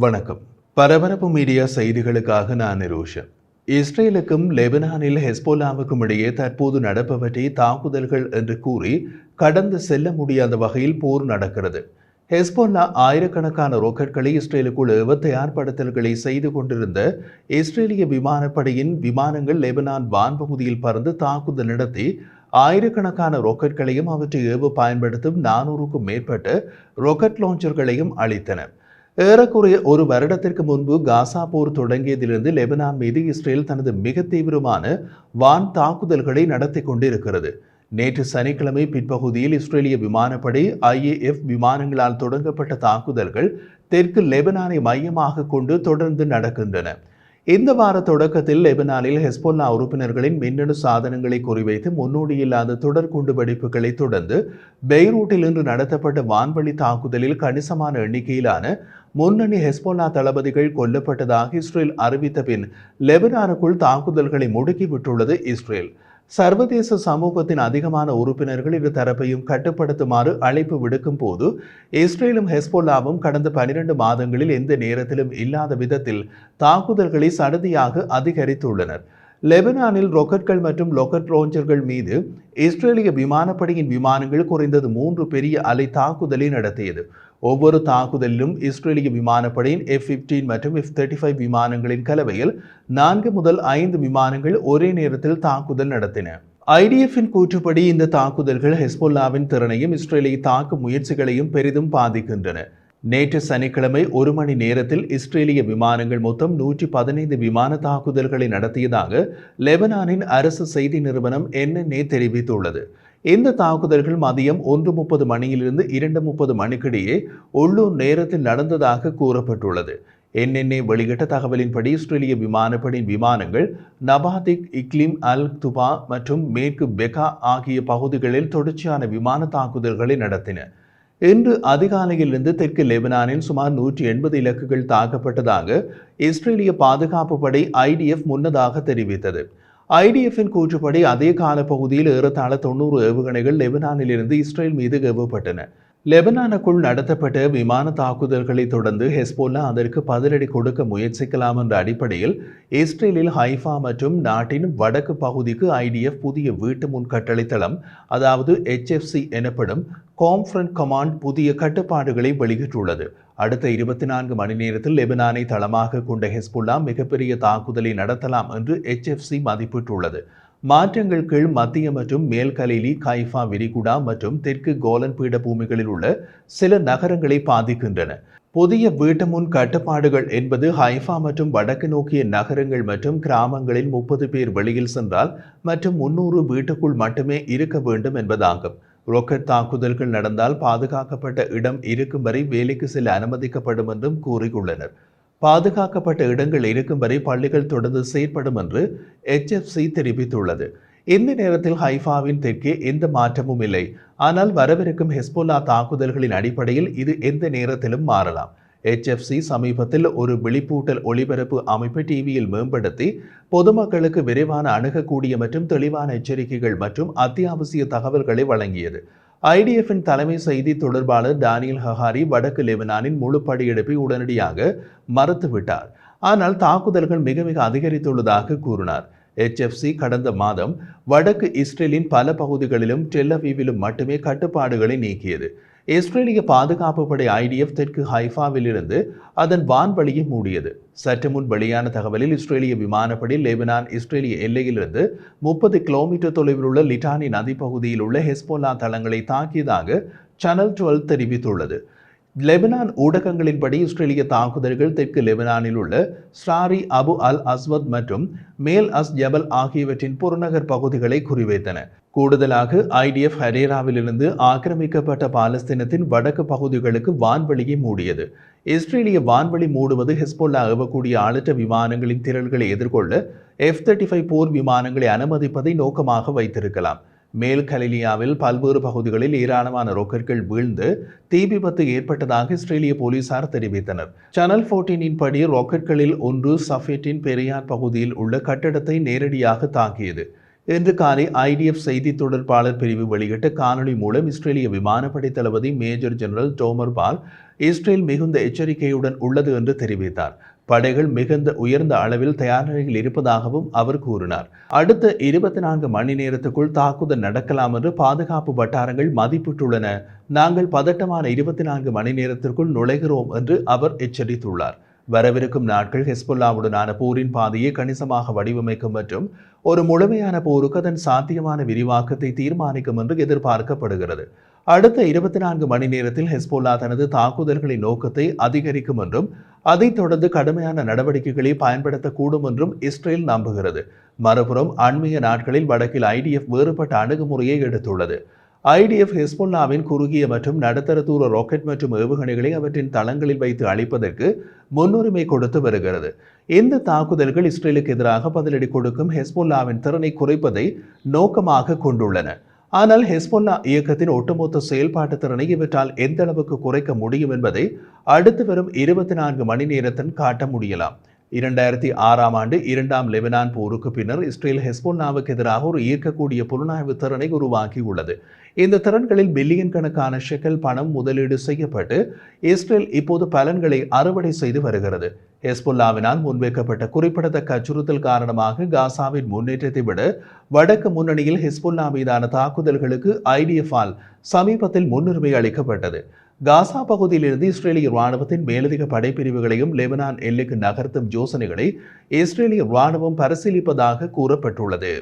வணக்கம். பரபரப்பு மீடியா செய்திகளுக்காக நான் நிரோஷன். இஸ்ரேலுக்கும் லெபனானில் ஹெஸ்போலாவுக்கும் இடையே தற்போது நடப்பவற்றை தாக்குதல்கள் என்று கூறி கடந்து செல்ல முடியாத வகையில் போர் நடக்கிறது. ஹெஸ்போல்லா ஆயிரக்கணக்கான ராக்கெட்களை இஸ்ரேலுக்குள் தயார்படுத்தல்களை செய்து கொண்டிருந்த இஸ்ரேலிய விமானப்படையின் விமானங்கள் லெபனான் வான்பகுதியில் பறந்து தாக்குதல் நடத்தி ஆயிரக்கணக்கான ராக்கெட்களையும் அவற்றை ஏவ பயன்படுத்தும் 400க்கும் மேற்பட்ட ராக்கெட் லான்ச்சர்களையும் அளித்தன. ஏறக்குறைய ஒரு வருடத்திற்கு முன்பு காசா போர் தொடங்கியதிலிருந்து லெபனான் மீது இஸ்ரேல் தனது மிக தீவிரமான வான் தாக்குதல்களை நடத்தி கொண்டிருக்கிறது. நேற்று சனிக்கிழமை பிற்பகுதியில் இஸ்ரேலிய விமானப்படை IAF விமானங்களால் தொடங்கப்பட்ட தாக்குதல்கள் தெற்கு லெபனானை மையமாக கொண்டு தொடர்ந்து நடக்கின்றன. இந்த வார தொடக்கத்தில் லெபனானில் ஹெஸ்போல்லா உறுப்பினர்களின் மின்னணு சாதனங்களை குறிவைத்து முன்னோடியில்லாத தொடர் குண்டு வெடிப்புகளை தொடர்ந்து பெய்ரூட்டில் இன்று நடத்தப்பட்ட வான்வழி தாக்குதலில் கணிசமான எண்ணிக்கையிலான முன்னணி ஹெஸ்போல்லா தளபதிகள் கொல்லப்பட்டதாக இஸ்ரேல் அறிவித்த பின் லெபனானுக்குள் தாக்குதல்களை முடுக்கிவிட்டுள்ளது இஸ்ரேல். சர்வதேச சமூகத்தின் அதிகமான உறுப்பினர்கள் இரு தரப்பையும் கட்டுப்படுத்துமாறு அழைப்பு விடுக்கும் போது இஸ்ரேலும் ஹெஸ்போல்லாவும் கடந்த 12 மாதங்களில் எந்த நேரத்திலும் இல்லாத விதத்தில் தாக்குதல்களை சடதியாக அதிகரித்துள்ளனர். லெபனானில் ராக்கெட்கள் மற்றும் ராக்கெட் லான்ச்சர்கள் மீது இஸ்ரேலிய விமானப்படையின் விமானங்கள் குறைந்தது 3 பெரிய அலை தாக்குதலை நடத்தியது. ஒவ்வொரு தாக்குதலிலும் இஸ்ரேலிய விமானப்படையின் F-15 மற்றும் F-35 விமானங்களின் கலவையில் 4 முதல் 5 விமானங்கள் ஒரே நேரத்தில் தாக்குதல் நடத்தின. IDF-இன் கூற்றுப்படி இந்த தாக்குதல்கள் ஹெஸ்போல்லாவின் திறனையும் இஸ்ரேலை தாக்கும் முயற்சிகளையும் பெரிதும் பாதிக்கின்றன. நேற்று சனிக்கிழமை 1 மணி நேரத்தில் இஸ்ரேலிய விமானங்கள் மொத்தம் 115 விமான தாக்குதல்களை நடத்தியதாக லெபனானின் அரசு செய்தி நிறுவனம் NNA தெரிவித்துள்ளது. இந்த தாக்குதல்கள் மதியம் 1:30 மணியிலிருந்து 2:30 மணிக்கிடையே உள்ளூர் நேரத்தில் நடந்ததாக கூறப்பட்டுள்ளது. NNA வெளியிட்ட தகவலின்படி இஸ்ரேலிய விமானப்படையின் விமானங்கள் நபாதிக், இக்லிம் அல் துபா மற்றும் மேற்கு பெகா ஆகிய பகுதிகளில் தொடர்ச்சியான விமான தாக்குதல்களை நடத்தின. இன்று அதிகாலையிலிருந்து தெற்கு லெபனானில் சுமார் 180 இலக்குகள் தாக்கப்பட்டதாக இஸ்ரேலிய பாதுகாப்பு படை IDF முன்னதாக தெரிவித்தது. IDF-இன் கூற்றுப்படி அதே காலப்பகுதியில் ஏறத்தாழ 90 ஏவுகணைகள் லெபனானில் இருந்து இஸ்ரேல் மீது ஏவப்பட்டன. லெபனானுக்குள் நடத்தப்பட்ட விமான தாக்குதல்களை தொடர்ந்து ஹெஸ்போல்லா அதற்கு பதிலடி கொடுக்க முயற்சிக்கலாம் என்ற அடிப்படையில் இஸ்ரேலில் ஹைஃபா மற்றும் நாட்டின் வடக்கு பகுதிக்கு IDF புதிய வீட்டு முன் கட்டளை தளம், அதாவது HFC எனப்படும் கான்ஃபரன்ஸ் கமாண்ட் புதிய கட்டுப்பாடுகளை வெளியிட்டுள்ளது. அடுத்த 24 மணி நேரத்தில் லெபனானை தளமாக கொண்ட ஹெஸ்போல்லா மிகப்பெரிய தாக்குதலை நடத்தலாம் என்று HFC மதிப்பிட்டுள்ளது. மாற்றங்கள் கீழ் மத்திய மற்றும் மேல் கலிலி, கைஃபா விரிகுடா மற்றும் தெற்கு கோலன் பீடபூமிகளில் உள்ள சில நகரங்களை பாதிக்கின்றன. புதிய வீட்டு முன் கட்டுப்பாடுகள் என்பது ஹைஃபா மற்றும் வடக்கு நோக்கிய நகரங்கள் மற்றும் கிராமங்களில் 30 பேர் வெளியில் சென்றால் மற்றும் 300 வீட்டுக்குள் மட்டுமே இருக்க வேண்டும் என்பதாகும். ராக்கெட் தாக்குதல்கள் நடந்தால் பாதுகாக்கப்பட்ட இடம் இருக்கும் வரை வேலைக்கு செல்ல அனுமதிக்கப்படும் என்றும் கூறியுள்ளனர். பாதுகாக்கப்பட்ட இடங்கள் இருக்கும் வரை பள்ளிகள் தொடர்ந்து செயற்படும் என்று HFC தெரிவித்துள்ளது. இந்த நேரத்தில் ஹைஃபாவின் தெற்கே எந்த மாற்றமும் இல்லை. ஆனால் வரவிருக்கும் ஹெஸ்போல்லா தாக்குதல்களின் அடிப்படையில் இது எந்த நேரத்திலும் மாறலாம். HFC சமீபத்தில் ஒரு விழிப்பூட்டல் ஒளிபரப்பு அமைப்பை டிவியில் மேம்படுத்தி பொதுமக்களுக்கு விரைவான அணுகக்கூடிய மற்றும் தெளிவான எச்சரிக்கைகள் மற்றும் அத்தியாவசிய தகவல்களை வழங்கியது. IDF-இன் தலைமை செய்தி தொடர்பாளர் டானியல் ஹஹாரி வடக்கு லெபனானின் முழு படையெடுப்பை உடனடியாக மறுத்துவிட்டார். ஆனால் தாக்குதல்கள் மிக அதிகரித்துள்ளதாக கூறினார். HFC கடந்த மாதம் வடக்கு இஸ்ரேலின் பல பகுதிகளிலும் டெல் அவீவிலும் மட்டுமே கட்டுப்பாடுகளை நீக்கியது. இஸ்ரேலிய பாதுகாப்பு படை IDF தெற்கு ஹைஃபாவில் இருந்து அதன் வான்வழியை மூடியது. சற்று முன் வெளியான தகவலில் இஸ்ரேலிய விமானப்படை லெபனான் இஸ்ரேலிய எல்லையிலிருந்து 30 கிலோமீட்டர் தொலைவில் உள்ள லிட்டானி நதி பகுதியில் உள்ள ஹெஸ்போல்லா தளங்களை தாக்கியதாக சேனல் 12 தெரிவித்துள்ளது. லெபனான் ஊடகங்களின்படி இஸ்ரேலிய தாக்குதல்கள் தெற்கு லெபனானில் உள்ள ஸ்ராரி, அபு அல் அஸ்வத் மற்றும் மேல் அஸ் ஜபல் ஆகியவற்றின் புறநகர் பகுதிகளை குறிவைத்தன. கூடுதலாக IDF ஹரேராவிலிருந்து ஆக்கிரமிக்கப்பட்ட பாலஸ்தீனத்தின் வடக்கு பகுதிகளுக்கு வான்வழியை மூடியது. இஸ்ரேலிய வான்வழி மூடுவது ஹெஸ்போல்லா ஏவக்கூடிய ஆளற்ற விமானங்களின் திரள்களை எதிர்கொள்ள F-35 போர் விமானங்களை அனுமதிப்பதை நோக்கமாக வைத்திருக்கலாம். மேல் கலிலியாவில் பல்வேறு பகுதிகளில் ஏராளமான ராக்கெட்கள் வீழ்ந்து தீ விபத்து ஏற்பட்டதாக இஸ்ரேலிய போலீசார் தெரிவித்தனர். சேனல் 14 படி ராக்கெட்களில் ஒன்று சஃபேட்டின் பெரியார் பகுதியில் உள்ள கட்டடத்தை நேரடியாக தாக்கியது. இன்று காலை IDF செய்தி தொடர்பாளர் பிரிவு வெளியிட்ட காணொலி மூலம் இஸ்ரேலிய விமானப்படை தளபதி மேஜர் ஜெனரல் டோமர் பால் இஸ்ரேல் மிகுந்த எச்சரிக்கையுடன் உள்ளது என்று தெரிவித்தார். படைகள் மிகுந்த உயர்ந்த அளவில் தயார் நிலையில் இருப்பதாகவும் அவர் கூறினார். அடுத்த 24 மணி நேரத்துக்குள் தாக்குதல் நடக்கலாம் என்று பாதுகாப்பு வட்டாரங்கள் மதிப்பிட்டுள்ளன. நாங்கள் பதட்டமான 24 மணி நேரத்திற்குள் நுழைகிறோம் என்று அவர் எச்சரித்துள்ளார். வரவிருக்கும் நாட்கள் ஹெஸ்பொல்லாவுடனான போரின் பாதையை கணிசமாக வடிவமைக்கும் மற்றும் ஒரு முழுமையான போருக்கு அதன் சாத்தியமான விரிவாக்கத்தை தீர்மானிக்கும் என்று எதிர்பார்க்கப்படுகிறது. அடுத்த 24 மணி நேரத்தில் ஹெஸ்பொல்லா தனது தாக்குதல்களின் நோக்கத்தை அதிகரிக்கும் என்றும் அதைத் தொடர்ந்து கடுமையான நடவடிக்கைகளை பயன்படுத்தக்கூடும் என்றும் இஸ்ரேல் நம்புகிறது. மறுபுறம் அண்மைய நாட்களில் வடக்கில் IDF வேறுபட்ட அணுகுமுறையை எடுத்துள்ளது. IDF ஹெஸ்பொல்லாவின் குறுகிய மற்றும் நடுத்தர தூர ராக்கெட் மற்றும் ஏவுகணைகளை அவற்றின் தளங்களில் வைத்து அளிப்பதற்கு முன்னுரிமை கொடுத்து வருகிறது. இந்த தாக்குதல்கள் இஸ்ரேலுக்கு எதிராக பதிலடி கொடுக்கும் ஹெஸ்பொல்லாவின் திறனை குறைப்பதை நோக்கமாக கொண்டுள்ளன. ஆனால் ஹெஸ்பொல்லா இயக்கத்தின் ஒட்டுமொத்த செயல்பாட்டு திறனை இவற்றால் எந்த அளவுக்கு குறைக்க முடியும் என்பதை அடுத்து வரும் 24 மணி நேரத்தில் காட்ட முடியலாம். 2006ஆம் ஆண்டு 2ஆம் லெபனான் போருக்கு பின்னர் இஸ்ரேல் ஹெஸ்பொல்லாவுக்கு எதிராக ஒரு ஈர்க்கக்கூடிய புலனாய்வு திறனை உருவாக்கியுள்ளது. இந்த திறன்களில் பில்லியன் கணக்கான ஷெக்கல் பணம் முதலீடு செய்யப்பட்டு இஸ்ரேல் இப்போது பலன்களை அறுவடை செய்து வருகிறது. ஹெஸ்பொல்லாவினால் முன்வைக்கப்பட்ட குறிப்பிடத்தக்க அச்சுறுத்தல் காரணமாக காசாவின் முன்னேற்றத்தை விட வடக்கு முன்னணியில் ஹெஸ்பொல்லா மீதான தாக்குதல்களுக்கு IDF-ஆல் சமீபத்தில் முன்னுரிமை அளிக்கப்பட்டது. காசா பகுதியிலிருந்து இஸ்ரேலிய ராணுவத்தின் மேலதிக படைப்பிரிவுகளையும் லெபனான் எல்லைக்கு நகர்த்தும் யோசனைகளை இஸ்ரேலிய ராணுவம் பரிசீலிப்பதாக கூறப்பட்டுள்ளது.